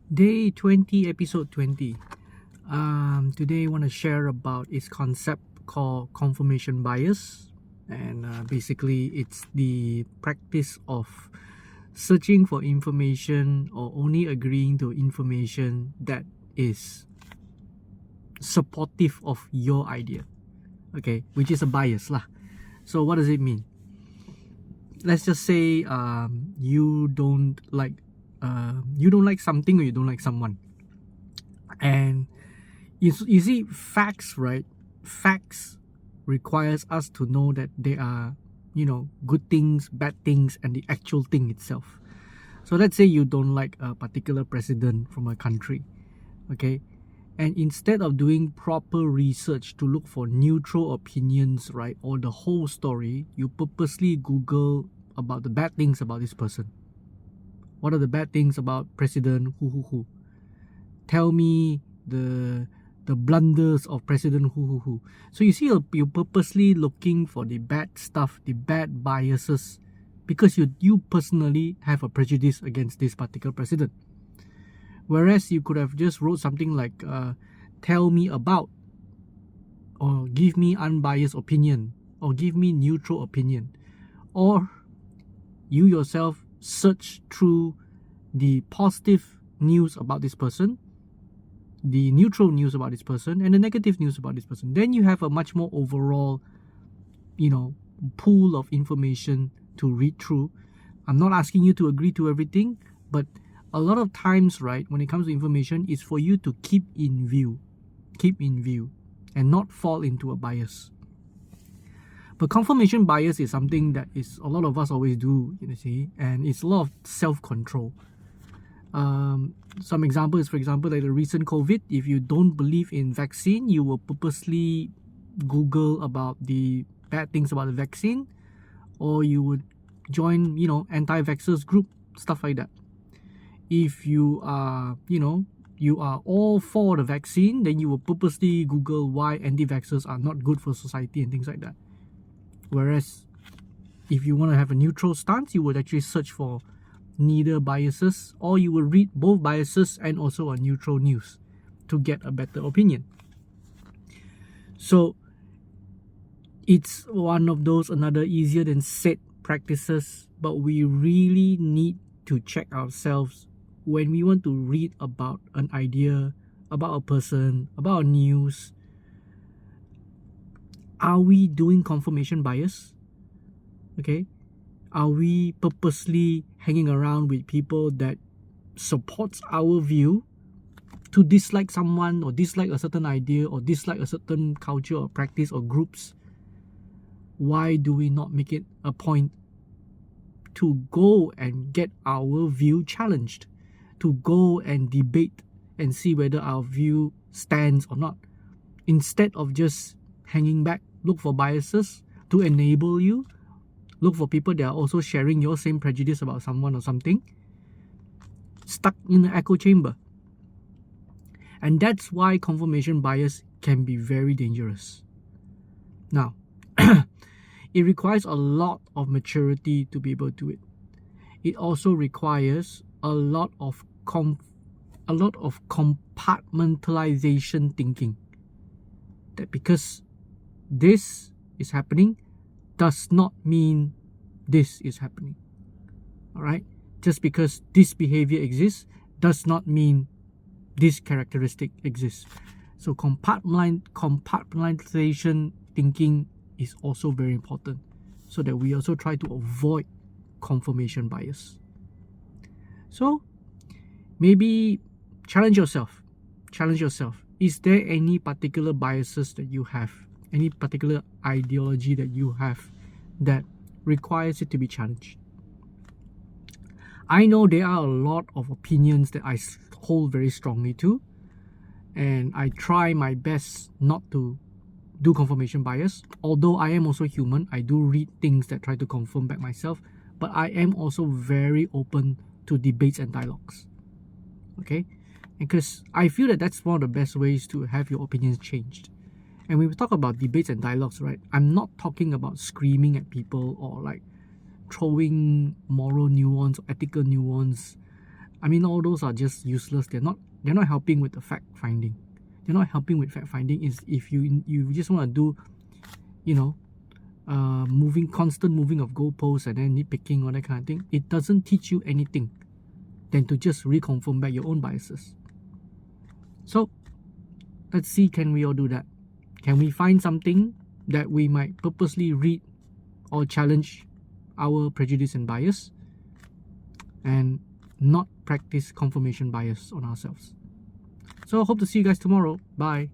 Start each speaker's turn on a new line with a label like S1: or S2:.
S1: Day 20, episode 20. Today I want to share about this concept called confirmation bias. And basically, it's the practice of searching for information or only agreeing to information that is supportive of your idea. Okay, which is a bias lah. So what does it mean? Let's just say you don't like something, or you don't like someone, and you see, facts, right? Facts requires us to know that there are, good things, bad things, and the actual thing itself. So let's say you don't like a particular president from a country, okay? And instead of doing proper research to look for neutral opinions, right, or the whole story, you purposely Google about the bad things about this person. What are the bad things about President who? Tell me the blunders of President who. So you see, you're purposely looking for the bad stuff, the bad biases, because you personally have a prejudice against this particular president. Whereas you could have just wrote something like, tell me about, or give me unbiased opinion, or give me neutral opinion. Or you yourself search through the positive news about this person, the neutral news about this person, and the negative news about this person. Then you have a much more overall, pool of information to read through. I'm not asking you to agree to everything, but a lot of times, right, when it comes to information, it's for you to keep in view, and not fall into a bias. But confirmation bias is something that is a lot of us always do, you see, and it's a lot of self-control. Some examples, for example, like the recent COVID, if you don't believe in vaccine, you will purposely Google about the bad things about the vaccine, or you would join, anti-vaxxers group, stuff like that. If you are, you are all for the vaccine, then you will purposely Google why anti-vaxxers are not good for society and things like that. Whereas if you want to have a neutral stance, you would actually search for neither biases, or you will read both biases and also a neutral news to get a better opinion. So it's one of those another easier than said practices, but we really need to check ourselves when we want to read about an idea, about a person, about news. Are we doing confirmation bias? Okay, are we purposely hanging around with people that supports our view to dislike someone, or dislike a certain idea, or dislike a certain culture or practice or groups? Why do we not make it a point to go and get our view challenged, to go and debate and see whether our view stands or not, instead of just hanging back? Look for biases to enable you. Look for people that are also sharing your same prejudice about someone or something, stuck in the echo chamber. And that's why confirmation bias can be very dangerous. Now, it requires a lot of maturity to be able to do it. It also requires a lot of compartmentalization thinking. That because this is happening does not mean this is happening. Alright? Just because this behavior exists does not mean this characteristic exists. So compartmentalization thinking is also very important, so that we also try to avoid confirmation bias. So maybe challenge yourself. Is there any particular biases that you have? Any particular ideology that you have that requires it to be challenged? I know there are a lot of opinions that I hold very strongly to, and I try my best not to do confirmation bias. Although I am also human, I do read things that try to confirm back myself, but I am also very open to debates and dialogues. Okay? Because I feel that that's one of the best ways to have your opinions changed. And when we talk about debates and dialogues, right, I'm not talking about screaming at people or like throwing moral nuance or ethical nuance I mean, all those are just useless. They're not helping with the fact finding. They're not helping with fact finding. Is if you just want to do, you know, constant moving of goalposts and then nitpicking or that kind of thing, it doesn't teach you anything than to just reconfirm back your own biases. So let's see, can we all do that? Can we find something that we might purposely read or challenge our prejudice and bias and not practice confirmation bias on ourselves? So hope to see you guys tomorrow. Bye.